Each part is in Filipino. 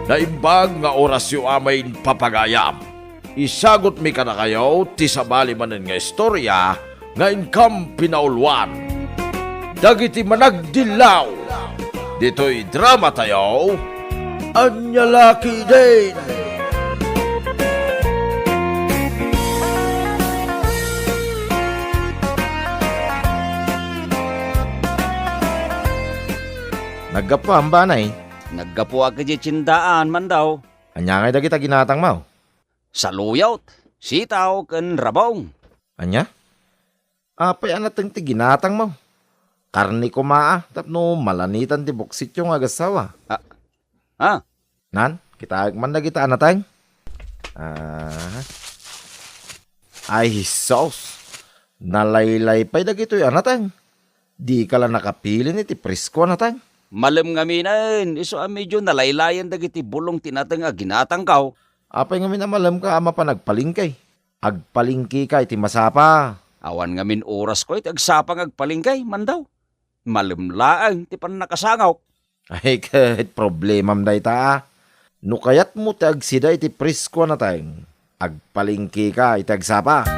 Naimbag nga orasyo amay papagayam. Isagot mi ka na kayo, ti sabali manen nga istorya, nga inkam pinaulwan. Dagiti managdilaw. Dito'y drama tayo, Anyalaki din. Naggapo ang banay. Naggapo ka di tsindaan man daw. Anya ngay dagita ginatang mau. Saluyot, sitaw, ken rabong. Anya? Apay anateng ti ginatang mau. Karni ko maa, tapno malanitan ti buksit yung agasawa. Ha? Nan, kita man na kita anatang. Ay, sauce. Nalaylay pa'y dagito yung anatang. Di ka lang nakapili ni ti presko anatang. Malam nga minan, iso medyo nalaylayan dagiti bulong tinatang ginatang kaw. Apay nga minamalam ka ama pa nagpalingkay. Agpalingki ka iti masapa. Awan nga min oras ko iti agsapang agpalingkay man daw. Malam laang ti pan nakasangaw. Ay, kahit problemam day ta. No kayat mo ti agsida iti presko anatang. Agpalingki ka iti agsapa.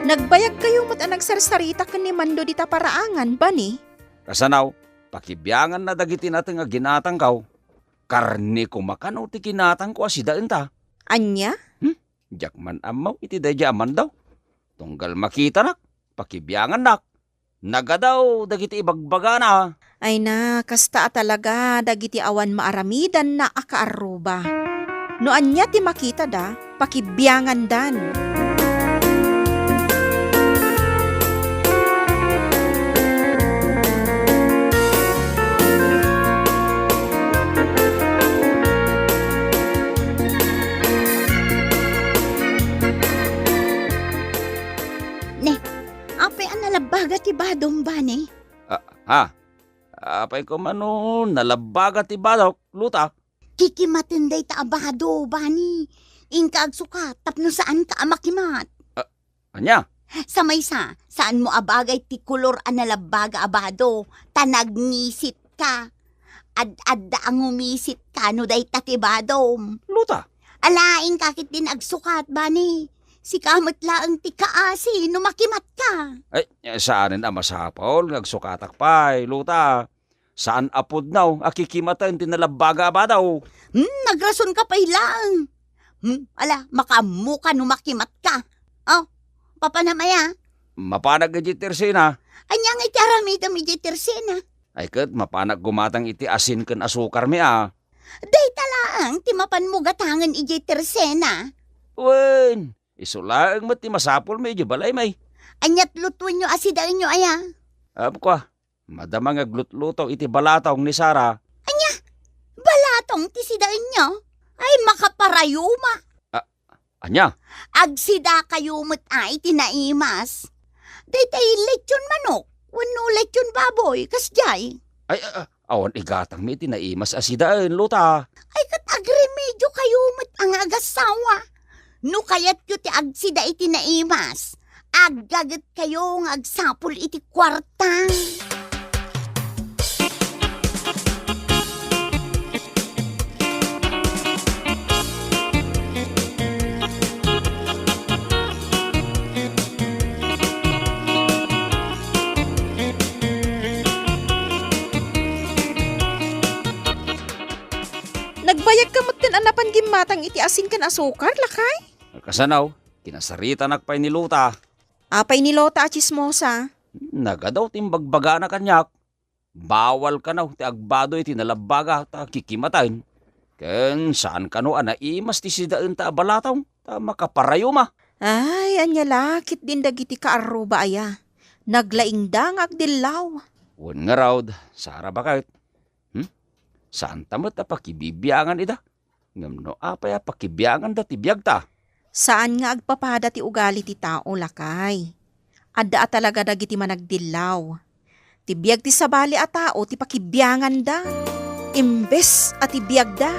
Nagbayag kayo mo't nagsarsarita ka ni Mando dita paraangan ba ni? Kasanaw, pakibiyangan na dagiti natin nga ginatang kaw. Karni ko makanaw ti ginatang ko asidaan ta. Anya? Diyak man amaw iti dadya aman daw. Tunggal makita nak, pakibiyangan nak. Nagadaw dagiti ibagbaga na. Ay na, kasta talaga dagiti awan maaramidan na akaaruba. No anya ti makita da, pakibiyangan dan. Nalabaga ti badong ba ni? Apay ko mano, nalabaga ti badok, luta. Kikimatinday ta abado ba ni? Ingka agsuka, tapno saan ka amakimat? Anya? Sa maysa, saan mo abagay ti kulor a nalabaga abado? Tanagnisit ka. Ad-adda ang umisit ka no day tatibadom. Luta? Alaing kakit din agsukat ba ni? Si kamot laang ti kaasi, numakimat ka. Ay, saanin masapol, nagsukatak pa'y, luta. Saan apod naw, akikimatan tinalabaga ba daw? Nagrason ka pa ilang. Makamuka numakimat ka. Oh, papanamaya. Mapanag iti tersina. Anyang iti aramidam iti tersina. Ay kat, mapanag gumatang iti asin ken asukar mi Day talaang, timapan mo gatangan iti tersena. Wen, isulaang mati masapol medyo balay may. Anyat lutuin nyo asidaan nyo aya. Kwa, madamang aglutluto iti balatong ni Sara. Balatong ti sidaan nyo. Ay makaparayuma. Anya? Agsida kayumot ay tinaimas. Day lechon manok. Wano lechon baboy. Kasjay. Ay, awan igatang mi tinaimas asidaan, luta. Ay kat agremedyo kayumot ang agasawa. No kayat yu ti agsida iti naimas. Aggagat kayo ng agsapol iti kwarta. Nagbayag ka mo't anapan gimatang iti asin kan asukar, lakay? Kasanaw, kinasarita nakpay ni luta. Apay ni Lota at chismosa. Nagadaw timbagbaga na kanyak. Bawal ka na, ti agbado iti nalabaga, ta kikimatayin. Ken saan ka no anaimas ti sidaan ta balatong, ta makaparayuma. Ay, anya lakit din dagiti kaaruba aya. Naglaing dangag dilaw. Wan nga raw, Sara bakit? Saan tamat na pakibibiyangan ida? Ngam no apay pakibiyangan da ti biyag ta. Saan nga agpapada ti ugali ti tao, lakay? Adda talaga dagiti managdilaw. Ti biyag ti sabali a tao ti pakibiyangan da. Imbes at ibiyag da.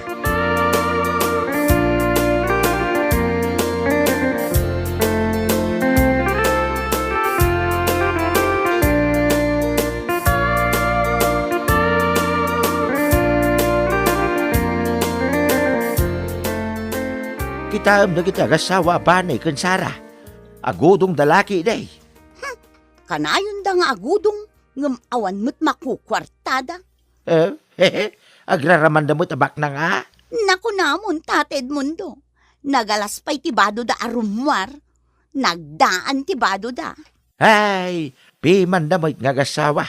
Kita na kita gasawa banay kan Sara. Agodong dalaki day. Kanayon da nga agudong, ngam awan mo't makukwartada. Agraraman da mo tabak na nga. Naku namon, tated mundo. Nagalaspay tibado da arumwar. Nagdaan tibado da. Ay, piman da mo nga gasawa.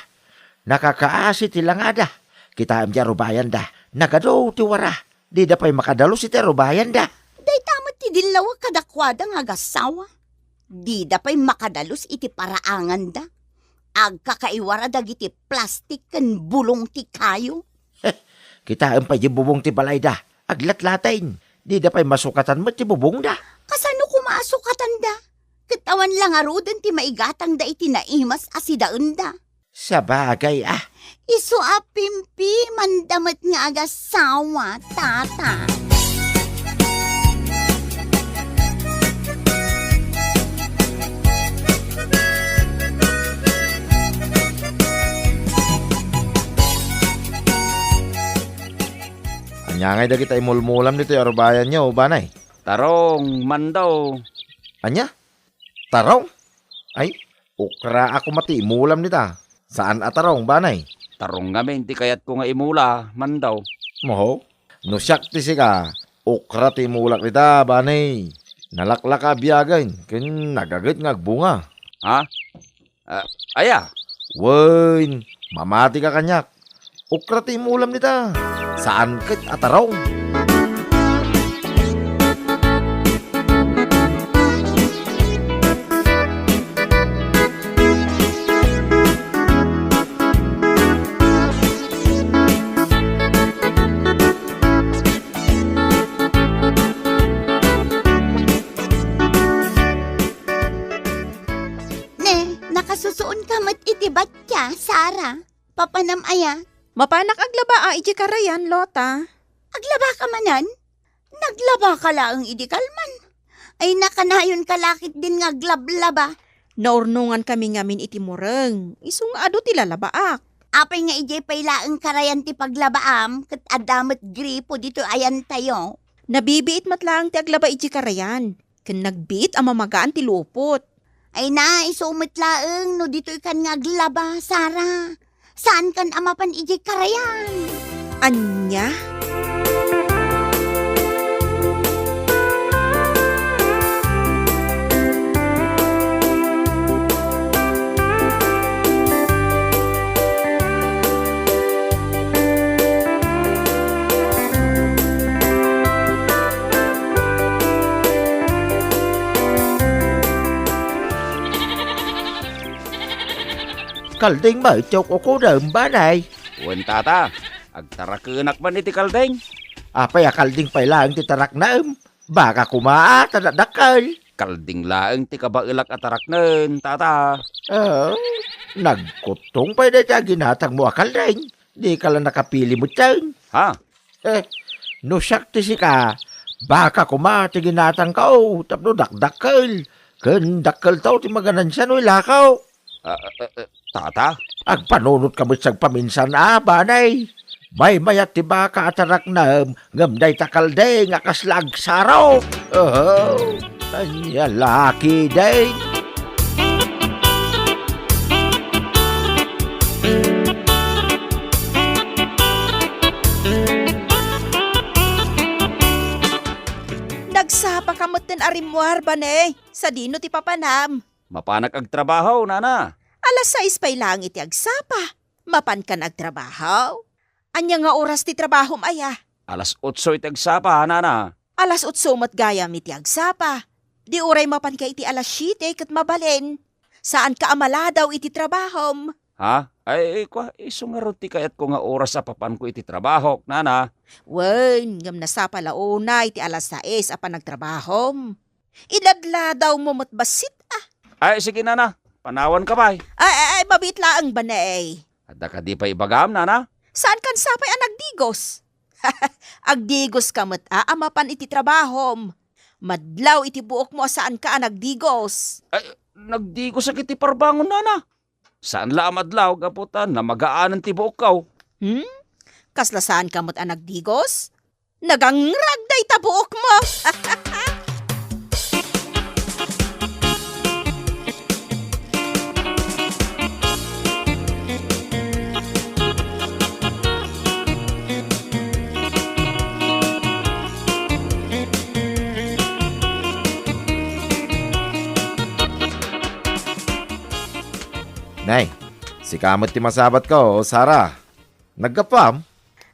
Nakakaasi tila nga da. Kita am rubayan da. Nagado ti wara. Di da pa'y makadalo si ti rubayan da. Day tamat ti dilawa kadakwada nga gasawa. Di da pa'y makadalos iti paraangan da. Agkakaiwara dagiti plastik kan bulong ti kayo. Kita am pa'y bubong ti balay da. Aglatlatain. Di da pa'y masukatan mo ti bubong da. Kasano kumasukatan da? Katawan lang arudan ti maigatang da iti naimas asidaan da. Sa bagay Isu apimpi mandamat nga agasawa, tata. Anyangay da kita imulmulam dito yung arubayan niyo, banay. Tarong, mandaw. Anya? Tarong? Ay, ukra ako mati imulam nita. Saan atarong, banay? Tarong ngamin, ti kayat ko nga imula, mandaw. Moho? No siyak ti sika. Ukra ti imulak nita, banay. Nalaklaka biyagay. Kin nagagit ngagbunga. Ha? Aya, Wen, mamati ka kanyak. Ukra ti imulam nita. Saan kit atarong? Nakasusuon ka mat iti batya, Sara. Papanam aya. Mapanak aglaba iji karayan, Lota. Aglaba ka manan? Naglaba ka laang idi kalman. Ay nakanayon kalakit din nga aglablaba. Naurnungan kami ngamin iti mureng. Isung ado ti lalabaak. Apay nga ijay pay laang karayan ti paglabaam, kat adamat gripo dito ayan tayo. Nabibiit matlaang ti aglaba iji karayan. Ken nagbiit ang mamagaan ti lupot. Ay na, isumit laang no dito ikan nga aglaba, Sara. Saan kan amapan ijay karayan? Anya? Kalding ba chok ko dam banay? wen tata. Agtarakenak man iti kaldeng. Apay kalding pay lang ti tarak naem. Baka kumaa tadadakal. Kalding laeng ti kabailak ataraknen, tata. Nagkutong pay na tiya ginatang mo kalding. Di ka lang nakapili mo tiyan. Ha? No sakti si ka. Baka kumaa ti ginatang kao. Tapno dakdakal. Ken dakal tao ti maganan siya no ilakaw. Tata? Agpanunot ka sa paminsan banay. May mayat ti baka atarak na ngamday takalday nga kaslag saraw. Anya laki day. Nagsapa kamot ten arimwar banay. Sa dino ti papanam. Mapanak agtrabaho, nana. Alas 6 pay lang iti agsapa. Mapan ka nagtrabaho. Anya nga oras ti trabaho aya. Alas 8 iti agsapa, nana. Alas 8 mat gayam iti agsapa. Di uray mapan ka iti alas 7 kat mabalin. Saan ka amala daw iti trabahom? Ha? Ay, isungarot ti kayat ko nga oras sa papan ko iti trabaho, nana. Wen, ngam nasapa launa iti alas 6 apan nagtrabahom. Iladla daw mo matbasit Ay, sige, nana. Panawan ka ba? Ay, mabit laang ba na eh? Adda ka di pa ibagam, nana? Saan kan sapay ang nagdigos? Agdigos ka mat amapan iti trabahom. Madlaw iti buok mo saan ka ang nagdigos. Ay, nagdigo sa kiti parbangon nana. Saan la amadlaw gaputan na magaanan ti buok kaw? Kasla saan ka mat ang nagdigos? Nagangragday ta buok mo. Nay, si kamot ti masabat ko, Sara. Nagkapam?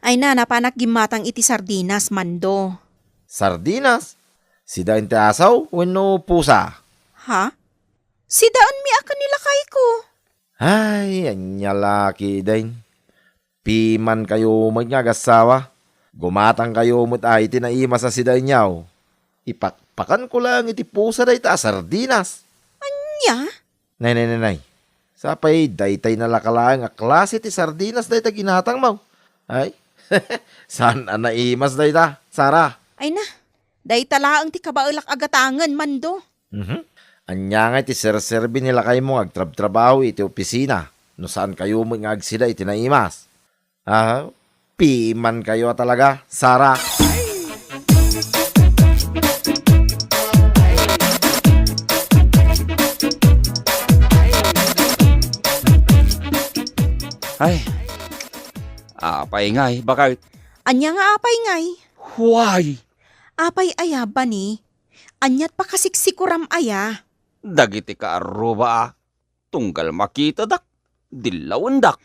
Ay na, napanak gimatang iti sardinas, Mando. Sardinas? Si dain ti asaw, wenno pusa? Ha? Si daan mi akan nilakay ko. Ay, anya laki dain. Piman kayo magnyagasawa. Gumatang kayo mo't ay tinaima sa si dain yaw. Ipakpakan ko lang iti pusa day ta sardinas. Nya? Nay. Sapay, daytay na lakalaang a klase ti sardinas day ta ginatang mo. Ay, saan ang naimas day ta, Sara? Ay na, day talaang ti kabaulak agatangan, Mando. Anya nga iti serserbi nila kayo mo agtrab-trabaho iti opisina. No saan kayo mo nga agsida iti naimas. Piman kayo talaga, Sara. Ay, apay ngay, bakit? Anya nga apay ngay. Why? Apay aya ba ni? Anyat pa kasiksikuram aya. Dagiti ka aruba tunggal makita dak, dilawan dak.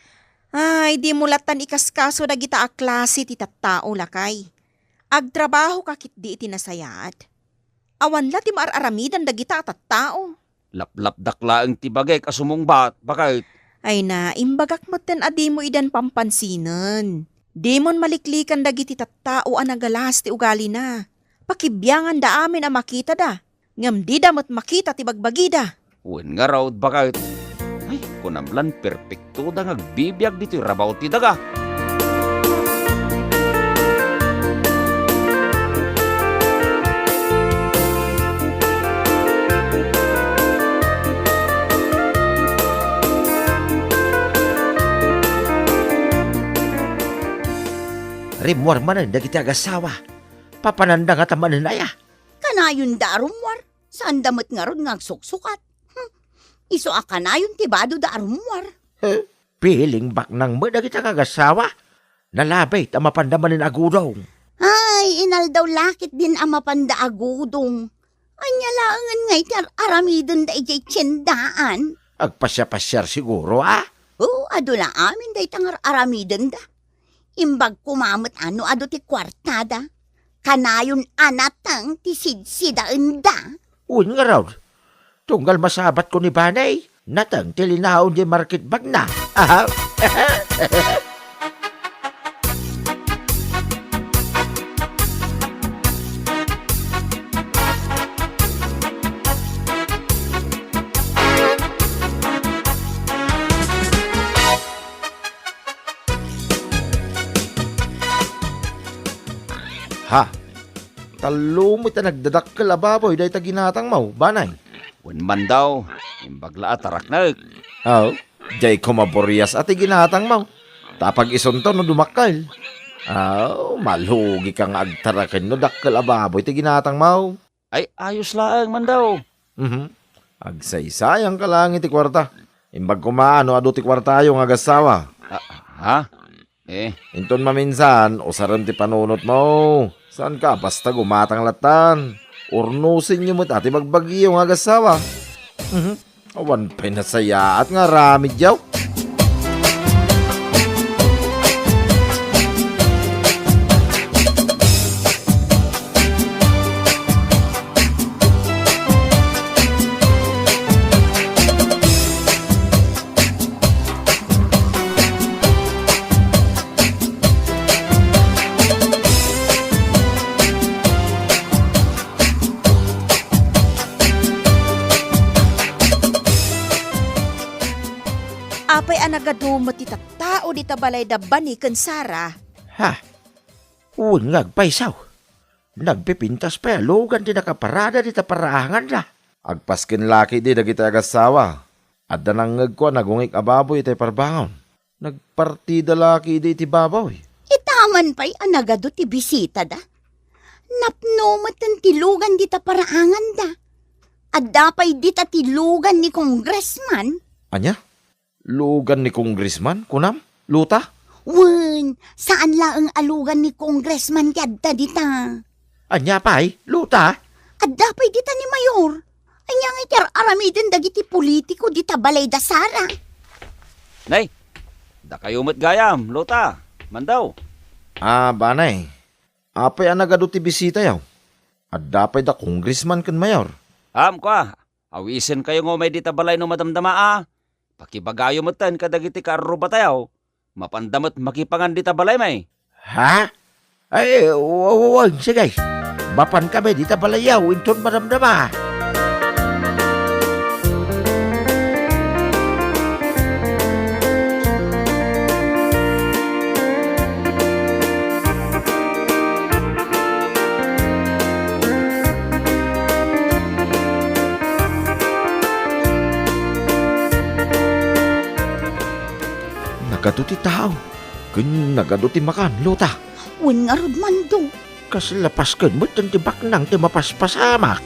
Ay, di mulatan ikaskaso na gita a klase ti tattao lakay. Agtrabaho kakit di iti nasayaat. Awan la ti maararamidan da gita a tattao. Laplap dakla ang tibagay kasumong bat, bakit? Ay na, imbagak mo ten adi mo idan pampansinan. Di mon maliklikan dagiti tattao ang nagalas ti ugali na. Pakibyangan da amin ang makita da. Ngam di damot makita ti bagbagida. Wen nga raw, bakit? Ay, kunamlan perpekto da ngagbibiyag dito rabaw ti daga. Rimwar manan dagiti agasawa. Papananda nga tamanan aya. Kanayon darumwar. Saan damot nga ron nga agsuksukat. Iso a kanayon tibado darumwar. Piling bak nang mo dagiti agasawa. Nalabay ta mapandaman agudong. Ay, inal daw lakit din ang mapanda agudong. Anya laangan ngay tar aramidon da ijay tiyendaan. Agpasya-pasyar siguro Oo, adula amin day tangar aramidon da. Imbag kumamot ano ado ti kwartada. Kanayon anatang ti sidsidaan da. Uy nga raw. Tunggal masabat ko ni Banay. Natang tilinaon di market bag na. Ha? Talumit na nagdadakkel ababoy dahi ta ginatang mo, Banay. Wen man daw, imbagla atarak na. Oh, jay kumaborias ati ginatang mo. Tapag isunto no dumakkel. Malugi kang agtaraken no dakkel ababoy ti ginatang mo. Ay, ayos lang man daw. Agsaysayang ka lang iti kwarta. Imbag kumaano ado ti kwartayo nga agasawa. Ha? Inton maminsan, usaran ti panunot mo. Saan ka? Basta gumatang latan. Urnusin nyo mo't ati magbagyo nga agasawa. Awan pa'y nasaya at nga rami jaw. Apay anagadumot ti tattao di tabalay da bani ken Sara. Ha? Ungag paisaw. Nagpipintas pa lugan di nakaparada di taparaangan na. Agpaskin laki di dagiti agasawa. At danangag ko nagungik ababoy iti parbangon. Nagpartida laki di iti baboy. Itaman pa'y anagado ti bisita da. Napnomat ang tilugan di taparaangan da. At dapay di ta tilugan ni congressman. Anya? Lugan ni Congressman? Kunam? Luta? Wen, saan lang ang alugan ni congressman yadda dita? Anya pa'y? Luta? At dapay dita ni mayor. Anya nga itar aramiden dagiti politiko dita balay da Sara. Nay, da kayo mo't gayam, lota, mandaw. Banay. Apay anagado ti bisita yaw. At dapay da Congressman ken mayor. Kwa, awisen kayo nga may dita balay no madamdama Pakibagayo mo tan kadagiti karuba tayo. Mapandamot makipangan dita balay may. Ha? Ay, wag sige. Bapan kami dita balayaw, inton madamdama. Nagaduti tao. Kun nagaduti makan, luta. Wen nga rod mando. Kas lapas ken mo ti baknang ti mapaspasamak.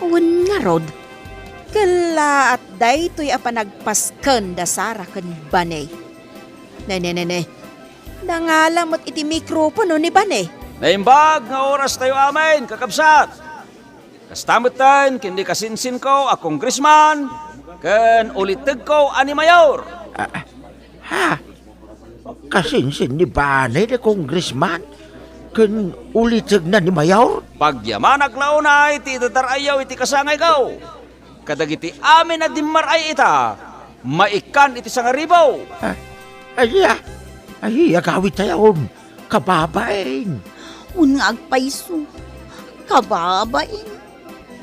Wen nga rod. Kala at daytoy a panagpasken da Sara ken Banay. Ne. Nangalamot iti mikropono ni Banay. Naimbag nga oras tayo amin, kakabsat. Kastamot tan, kindi kasinsin ko a congressman, ken uliteg ko ani mayor. Ha? Kasinsin ni Banay na Congressman? Kun ulitag na ni Mayor? Pagyaman aglaunay, ti tatarayaw iti kasangay ko. Kadagiti amin na dimmaray ita, maikan iti sangaribaw. Ay, agawit tayo. Kababain. Un nga agpaiso. Kababain.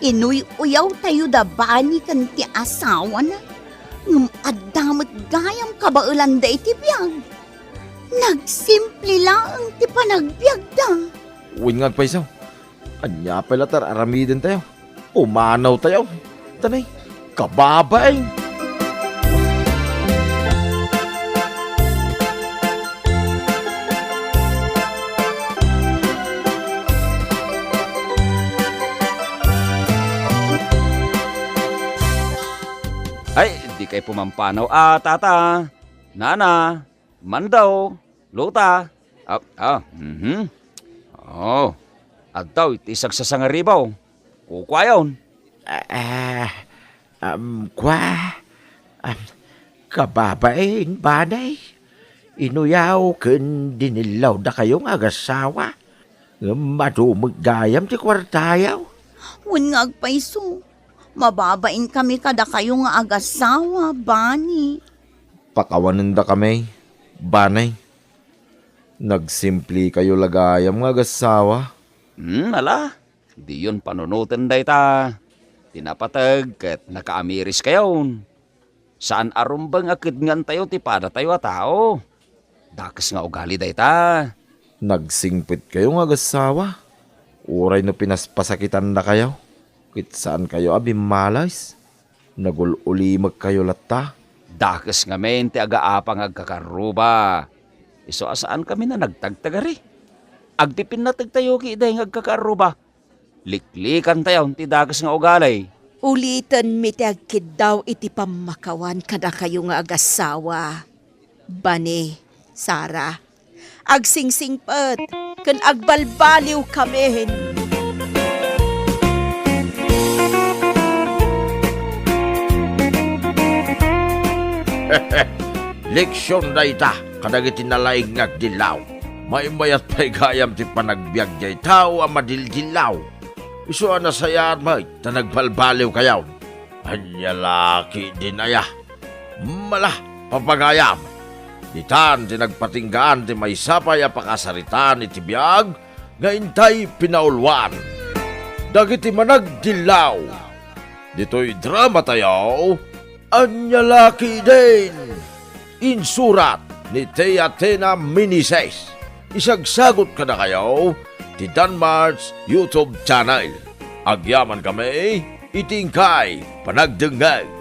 Inuy uyaw tayo da bani kan ti asawa na. Ngum adamot gayam kabaulan da iti biyag. Nagsimple lang ti panagbiag da. Uwin nga agpaisaw. Anya pala tar aramidin tayo. Umanaw tayo. Tanay, kababain. Ay, di kay pumampanaw. Tata, nana, mandaw, luta. At daw, itisag sa sangaribaw. Kukwayon. Kababain, Banay. Inuyaw ken dinilaw da kayong agasawa. Madumag gayam ti kwartayaw. Un nga agpaiso. Mababain kami kada kayo nga agasawa, bani. Pakawanan da kami, Banay. Nagsimpli kayo lagayam nga agasawa. Ala, di yun panunutan day ta. Tinapatag kat nakaamiris kayon. Saan arumbang akid ngan tayo ti pada tayo a tao. Dakas nga ugali day ta. Nagsingpit kayo nga agasawa. Uray no pinaspasakitan na kayo. Kit saan kayo abimalas? Nagululimag kayo latta. Dakas nga men ti agaapang agkakaruba. Iso asaan kami na nagtagtagari. Agdipin na tagtayo ki iday ng agkakaruba. Liklikan tayo ti dakas nga ugalay. Ulitan mi ti agkid daw iti pamakawan kada kayo nga agasawa. Bani, Sara, agsingsingpet, ken agbalbaliw kami. Leksyon na ita, kadagiti nalaing ngagdilaw. Maimayat pa'y gayam ti panagbiag jay tao ang madildilaw. Iso na sayaan may, ta nagbalbaliw kayaw. Anya laki din aya. Mala, papagayam. Ditan ti nagpatinggaan ti may sapay apakasaritan iti biag, nga intay pinaulwan. Dagiti managdilaw. Dito'y drama tayo, anya laki din. insurat ni Tia Tena Minises. Isagsagot ka na kayo ti Danmar's YouTube channel. Agyaman kami, itingkay panagdengag.